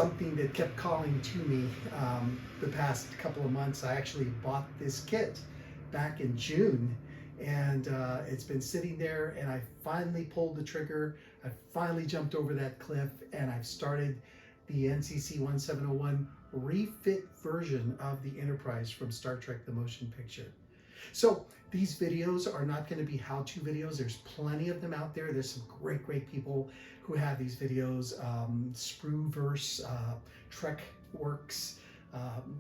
something that kept calling to me the past couple of months. I actually bought this kit back in June, and it's been sitting there, and I finally pulled the trigger. I finally jumped over that cliff, and I've started the NCC 1701 refit version of the Enterprise from Star Trek The Motion Picture. So these videos are not going to be how-to videos. There's plenty of them out there. There's some great people who have these videos. Sprueverse, TrekWorks.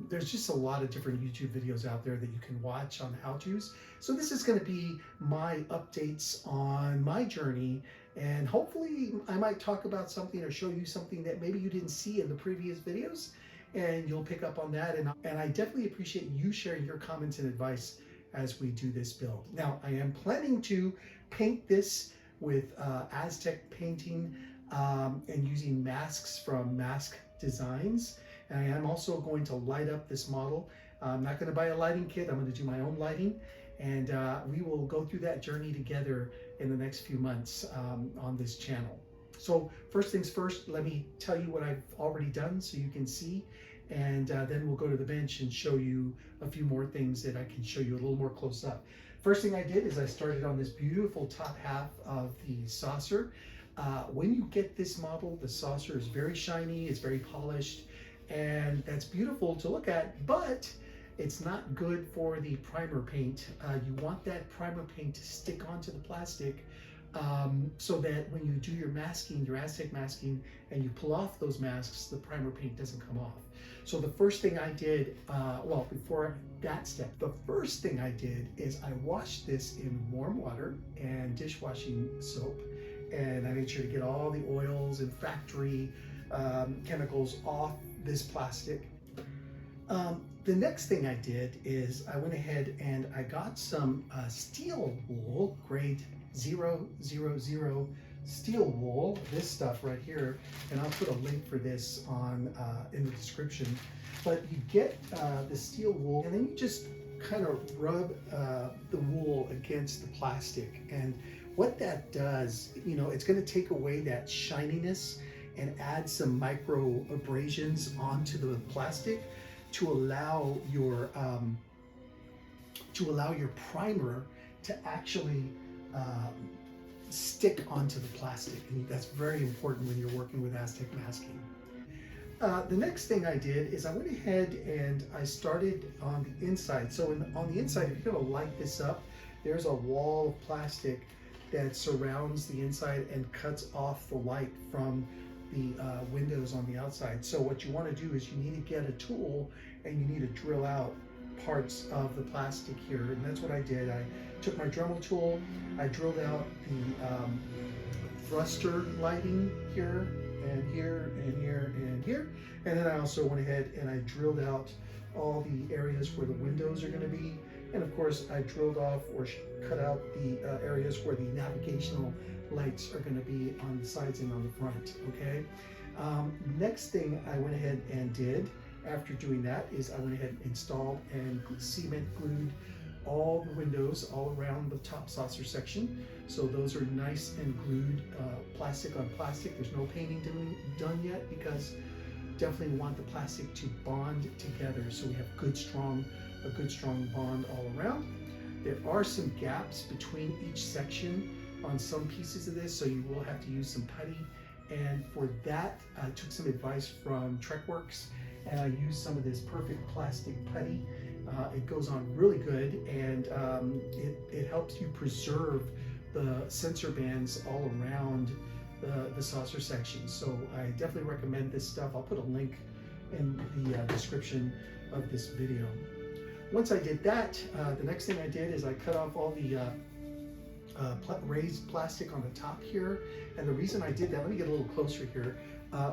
There's just a lot of different YouTube videos out there that you can watch on how-tos. So this is going to be my updates on my journey, and hopefully I might talk about something or show you something that maybe you didn't see in the previous videos, and you'll pick up on that. And I definitely appreciate you sharing your comments and advice as we do this build. Now, I am planning to paint this with Aztec painting and using masks from Mask Designs. And I am also going to light up this model. I'm not going to buy a lighting kit. I'm going to do my own lighting, and we will go through that journey together in the next few months on this channel. So first things first, let me tell you what I've already done so you can see, and then we'll go to the bench and show you a few more things that I can show you a little more close up. First thing I did is I started on this beautiful top half of the saucer. When you get this model, the saucer is very shiny, it's very polished, and that's beautiful to look at, but it's not good for the primer paint. You want that primer paint to stick onto the plastic so that when you do your masking, your Aztec masking, and you pull off those masks, the primer paint doesn't come off. So the first thing I did, well, before that step, the first thing I did is I washed this in warm water and dishwashing soap, and I made sure to get all the oils and factory chemicals off this plastic. The next thing I did is I went ahead and I got some steel wool, grade 000 steel wool, this stuff right here, and I'll put a link for this on in the description. But you get the steel wool, and then you just kind of rub the wool against the plastic, and what that does, you know, it's going to take away that shininess and add some micro abrasions onto the plastic to allow your primer to actually stick onto the plastic, and that's very important when you're working with Aztec masking. The next thing I did is I went ahead and I started on the inside. So on the inside, if you're going to light this up, there's a wall of plastic that surrounds the inside and cuts off the light from the windows on the outside. So what you want to do is you need to get a tool and you need to drill out parts of the plastic here, and that's what I did. I took my Dremel tool, I drilled out the thruster lighting here and here and here and here, and then I also went ahead and I drilled out all the areas where the windows are going to be, and of course I drilled off or cut out the areas where the navigational lights are going to be on the sides and on the front. Okay. Next thing I went ahead and did after doing that is I went ahead and installed and cement glued all the windows all around the top saucer section. So those are nice and glued, plastic on plastic. There's no painting done yet because definitely want the plastic to bond together so we have a good strong bond all around. There are some gaps between each section on some pieces of this, so you will have to use some putty, and for that I took some advice from TrekWorks, and I used some of this perfect plastic putty. It goes on really good, and it helps you preserve the sensor bands all around the saucer section. So I definitely recommend this stuff. I'll put a link in the description of this video. Once I did that, the next thing I did is I cut off all the raised plastic on the top here. And the reason I did that, let me get a little closer here.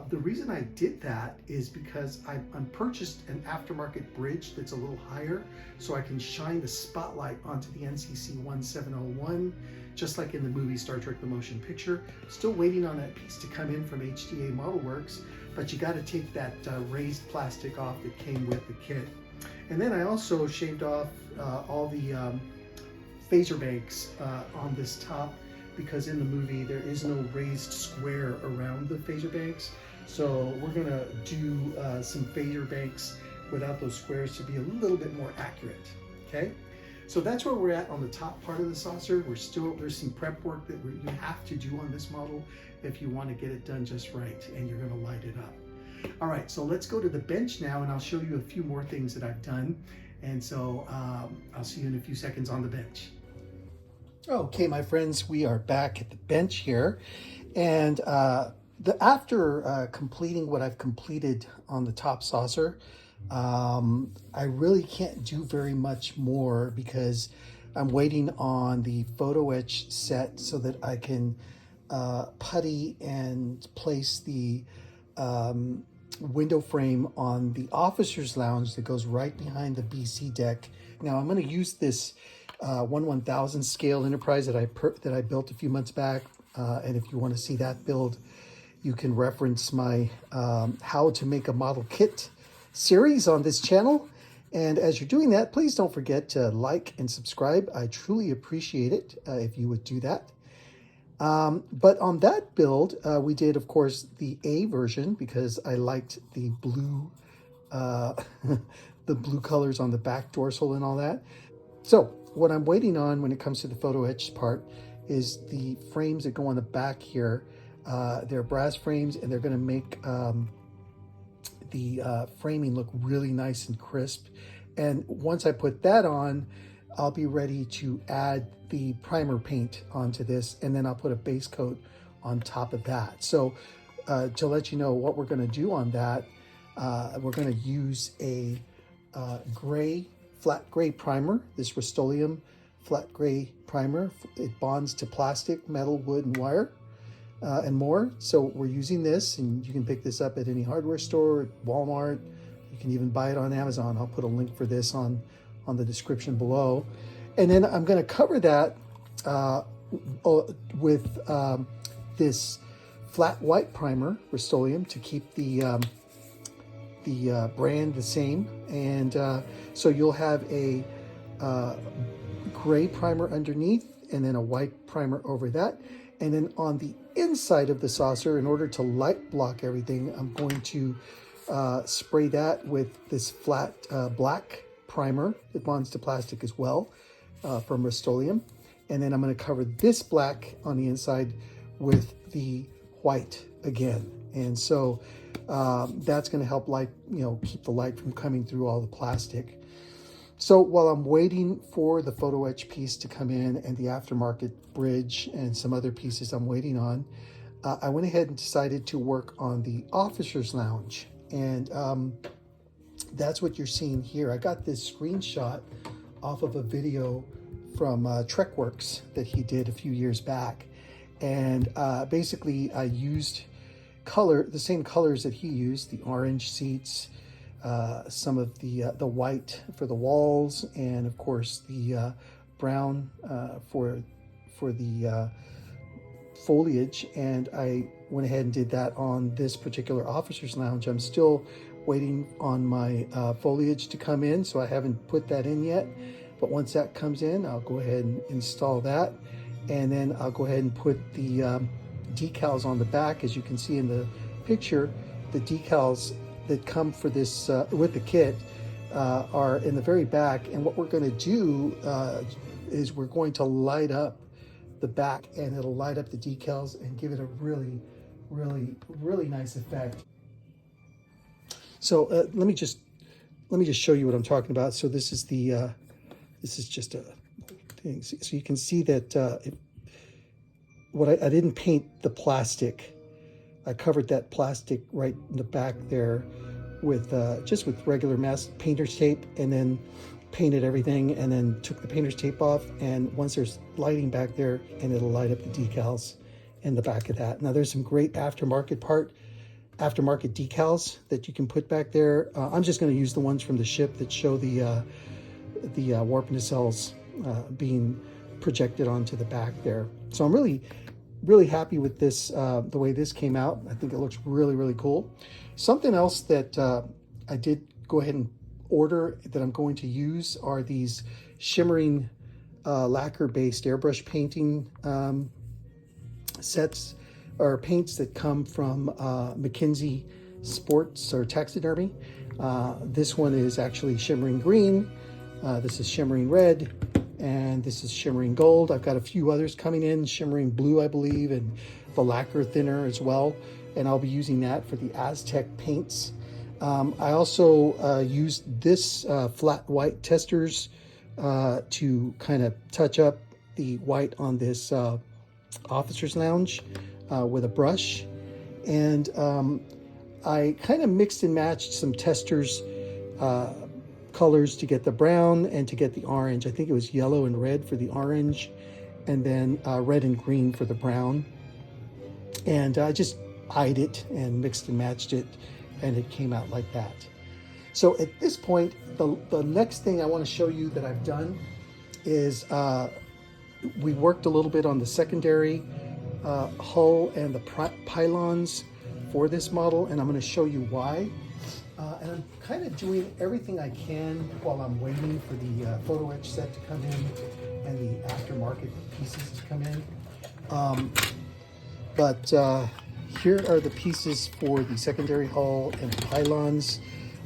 The reason I did that is because I purchased an aftermarket bridge that's a little higher, so I can shine the spotlight onto the NCC 1701, just like in the movie Star Trek The Motion Picture. Still waiting on that piece to come in from HDA Model Works, but you got to take that raised plastic off that came with the kit. And then I also shaved off all the phaser banks on this top, because in the movie there is no raised square around the phaser banks. So we're gonna do some fader banks without those squares to be a little bit more accurate, okay? So that's where we're at on the top part of the saucer. There's some prep work that you have to do on this model if you want to get it done just right, and you're gonna light it up. All right, so let's go to the bench now, and I'll show you a few more things that I've done. And so I'll see you in a few seconds on the bench. Okay, my friends, we are back at the bench here. And after completing what I've completed on the top saucer, I really can't do very much more because I'm waiting on the photo etch set so that I can putty and place the window frame on the officer's lounge that goes right behind the BC deck. Now I'm going to use this 1/1000 scale Enterprise that I built a few months back, and if you want to see that build, you can reference my how to make a model kit series on this channel. And as you're doing that, please don't forget to like and subscribe. I truly appreciate it if you would do that. But on that build, we did, of course, the A version because I liked the blue, the blue colors on the back dorsal and all that. So what I'm waiting on when it comes to the photo etch part is the frames that go on the back here. They're brass frames, and they're going to make the framing look really nice and crisp. And once I put that on, I'll be ready to add the primer paint onto this, and then I'll put a base coat on top of that. So to let you know what we're going to do on that, we're going to use a flat gray primer, this Rust-Oleum flat gray primer. It bonds to plastic, metal, wood, and wire. And more. So we're using this, and you can pick this up at any hardware store, at Walmart. You can even buy it on Amazon. I'll put a link for this on the description below. And then I'm going to cover that with this flat white primer, Rust-Oleum, to keep the brand the same. And so you'll have a gray primer underneath, and then a white primer over that. And then on the inside of the saucer, in order to light block everything, I'm going to spray that with this flat black primer that bonds to plastic as well, from Rust-Oleum. And then I'm going to cover this black on the inside with the white again. And so that's going to help keep the light from coming through all the plastic. So while I'm waiting for the photo etch piece to come in and the aftermarket bridge and some other pieces I'm waiting on, I went ahead and decided to work on the officer's lounge. And that's what you're seeing here. I got this screenshot off of a video from TrekWorks that he did a few years back. And basically I used the same colors that he used, the orange seats, some of the white for the walls, and of course the brown for the foliage. And I went ahead and did that on this particular officer's lounge. I'm still waiting on my foliage to come in, so I haven't put that in yet. But once that comes in, I'll go ahead and install that, and then I'll go ahead and put the decals on the back. As you can see in the picture, the decals that come for this with the kit are in the very back. And what we're going to do is we're going to light up the back, and it'll light up the decals and give it a really, really, really nice effect. So let me just show you what I'm talking about. So this is just a thing. So you can see that I didn't paint the plastic. I covered that plastic right in the back there with just with regular mass painter's tape, and then painted everything, and then took the painter's tape off. And once there's lighting back there, and it'll light up the decals in the back of that. Now there's some great aftermarket decals that you can put back there. I'm just going to use the ones from the ship that show the warp nacelles being projected onto the back there. So I'm really happy with this, the way this came out. I think it looks really, really cool. Something else that I did go ahead and order that I'm going to use are these shimmering lacquer-based airbrush painting sets are paints that come from McKinsey Sports or Taxidermy. This one is actually shimmering green. This is shimmering red, and this is shimmering gold. I've got a few others coming in, shimmering blue, I believe, and the lacquer thinner as well. And I'll be using that for the Aztec paints. I also used this flat white testers to kind of touch up the white on this officer's lounge with a brush. And I kind of mixed and matched some testers colors to get the brown and to get the orange. I think it was yellow and red for the orange, and then red and green for the brown. And I just eyed it and mixed and matched it, and it came out like that. So at this point, the next thing I want to show you that I've done is we worked a little bit on the secondary hull and the pylons for this model, and I'm going to show you why. And I'm kind of doing everything I can while I'm waiting for the photo etch set to come in and the aftermarket pieces to come in. But here are the pieces for the secondary hull and the pylons.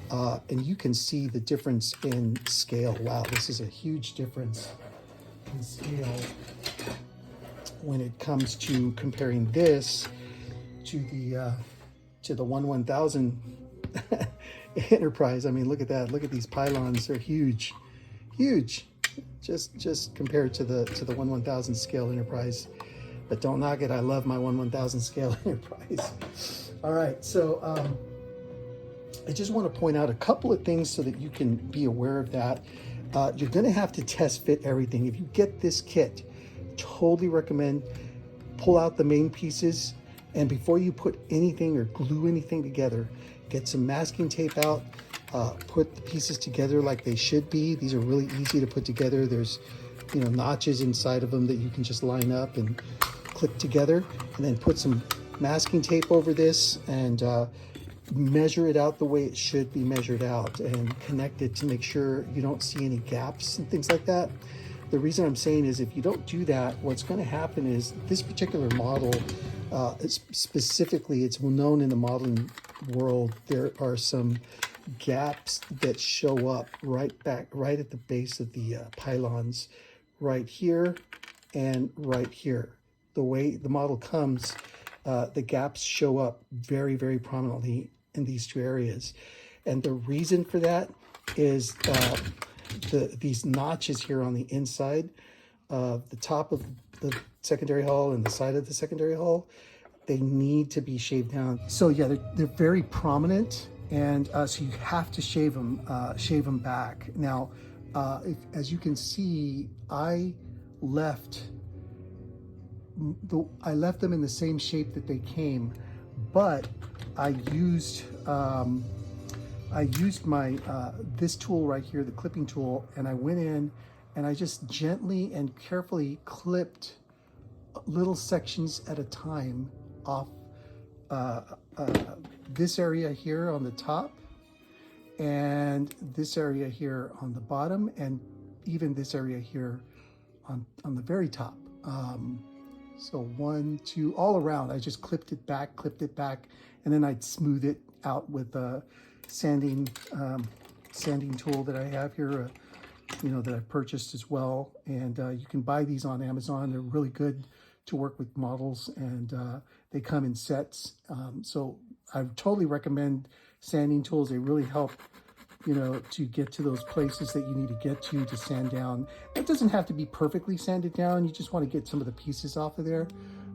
And you can see the difference in scale. Wow, this is a huge difference in scale when it comes to comparing this to the 1/1000 Enterprise. I mean, look at that. Look at these pylons. They're huge, huge. Just compared to the 1/1000 scale Enterprise. But don't knock it. I love my 1/1000 scale Enterprise. All right, so I just want to point out a couple of things so that you can be aware of that. You're going to have to test fit everything. If you get this kit, totally recommend pull out the main pieces, and before you put anything or glue anything together, get some masking tape out, put the pieces together like they should be. These are really easy to put together. There's, notches inside of them that you can just line up and clip together, and then put some masking tape over this and measure it out the way it should be measured out, and connect it to make sure you don't see any gaps and things like that. The reason I'm saying is if you don't do that, what's going to happen is this particular model, specifically, it's well known in the modeling world, there are some gaps that show up right at the base of the pylons, right here and right here. The way the model comes, the gaps show up very, very prominently in these two areas. And the reason for that is these notches here on the inside of the top of the secondary hull and the side of the secondary hull, they need to be shaved down. So yeah, they're very prominent, and so you have to shave them back. Now, as you can see, I left them in the same shape that they came, but I used my this tool right here, the clipping tool, and I went in and I just gently and carefully clipped little sections at a time off this area here on the top, and this area here on the bottom, and even this area here on the very top. So 1, 2, all around. I just clipped it back, and then I'd smooth it out with a sanding tool that I have here, that I've purchased as well. And you can buy these on Amazon. They're really good to work with models, and they come in sets. So I totally recommend sanding tools. They really help, to get to those places that you need to get to sand down. It doesn't have to be perfectly sanded down. You just want to get some of the pieces off of there.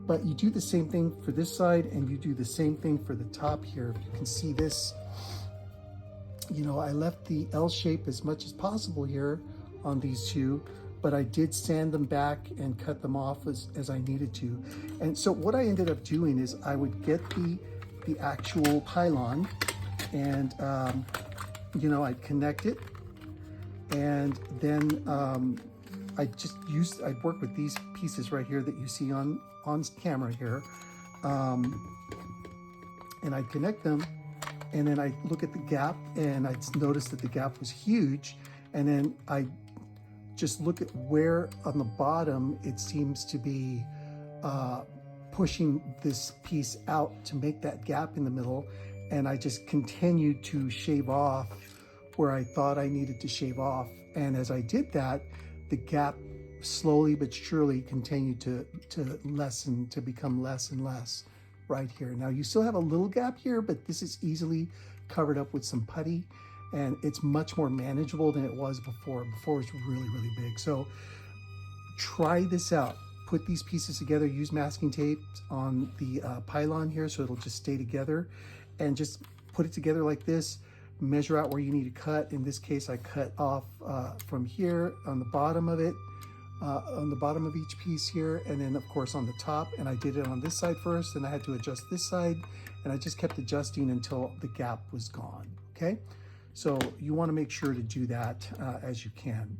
But you do the same thing for this side, and you do the same thing for the top here. You can see this. I left the L shape as much as possible here on these two, but I did sand them back and cut them off as I needed to. And so what I ended up doing is I would get the actual pylon, and I'd connect it, and then I'd work with these pieces right here that you see on camera here, and I'd connect them, and then I'd look at the gap, and I'd notice that the gap was huge, and then I just look at where on the bottom it seems to be pushing this piece out to make that gap in the middle, and I just continued to shave off where I thought I needed to shave off. And as I did that, the gap slowly but surely continued to lessen, to become less and less right here. Now you still have a little gap here, but this is easily covered up with some putty, and it's much more manageable than it was before. Before it was really, really big. So try this out. Put these pieces together, use masking tape on the pylon here so it'll just stay together, and just put it together like this. Measure out where you need to cut. In this case, I cut off from here on the bottom of it, on the bottom of each piece here, and then of course on the top, and I did it on this side first, and I had to adjust this side, and I just kept adjusting until the gap was gone, okay? So you wanna make sure to do that as you can.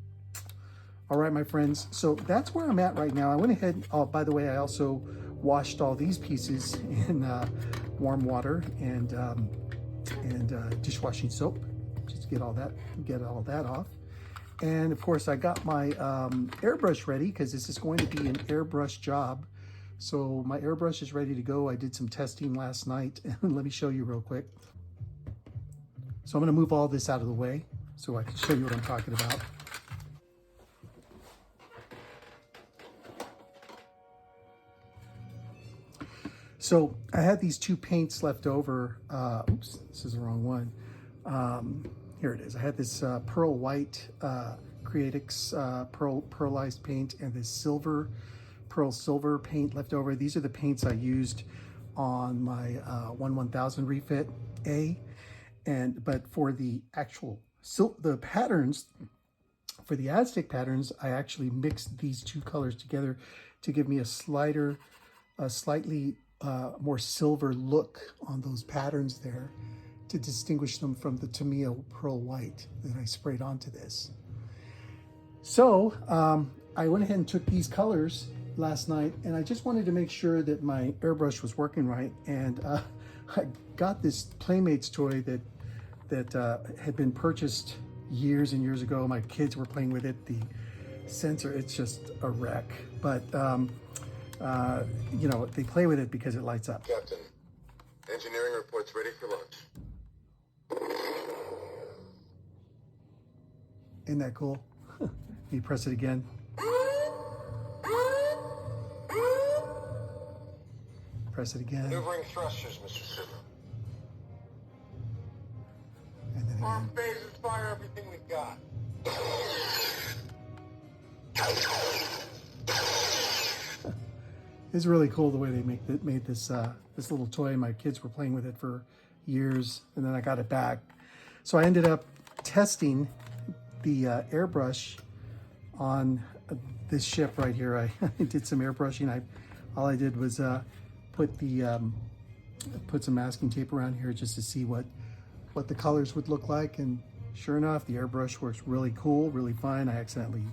All right, my friends, so that's where I'm at right now. I went ahead, oh, by the way, I also washed all these pieces in warm water and dishwashing soap, just to get all that off. And of course, I got my airbrush ready because this is going to be an airbrush job. So my airbrush is ready to go. I did some testing last night, and let me show you real quick. So I'm gonna move all this out of the way so I can show you what I'm talking about. So I had these two paints left over. Oops, this is the wrong one. Here it is. I had this pearl white Creatix pearlized paint and this pearl silver paint left over. These are the paints I used on my 1000 refit A. But for the actual the patterns, for the Aztec patterns, I actually mixed these two colors together to give me a slightly more silver look on those patterns there, to distinguish them from the Tamiya pearl white that I sprayed onto this. So I went ahead and took these colors last night, and I just wanted to make sure that my airbrush was working right. And I got this Playmates toy that had been purchased years and years ago. My kids were playing with it. The sensor, it's just a wreck. But you know, they play with it because it lights up. Captain, engineering reports ready for launch. Isn't that cool? You press it again. Press it again. Maneuvering thrusters, Mr. Silver. And then Arm again. phases, fire everything we've got. It's really cool the way they made this this little toy. My kids were playing with it for years, and then I got it back. So I ended up testing the airbrush on this ship right here. I did some airbrushing. All I did was put some masking tape around here just to see what the colors would look like, and sure enough, the airbrush works really cool, really fine. I accidentally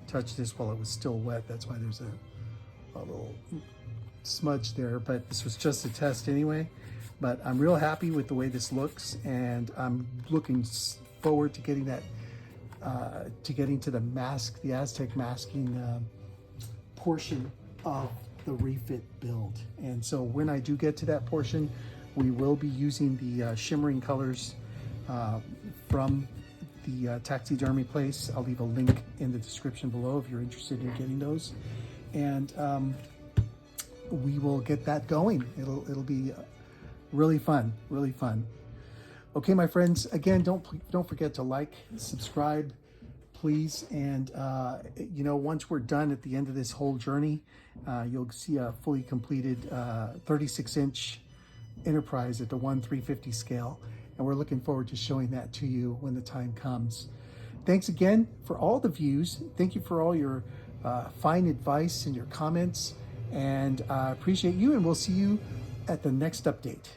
touched this while it was still wet. That's why there's a little smudge there, but this was just a test anyway. But I'm real happy with the way this looks, and I'm looking forward to getting that to the Aztec masking portion of the refit build. And so when I do get to that portion, we will be using the shimmering colors from the taxidermy place. I'll leave a link in the description below if you're interested in getting those. And we will get that going. It'll be really fun, really fun. Okay, my friends, again, don't forget to like, subscribe, please. And you know, once we're done at the end of this whole journey, you'll see a fully completed 36-inch Enterprise at the 1/350 scale. And we're looking forward to showing that to you when the time comes. Thanks again for all the views. Thank you for all your fine advice and your comments. And I appreciate you, and we'll see you at the next update.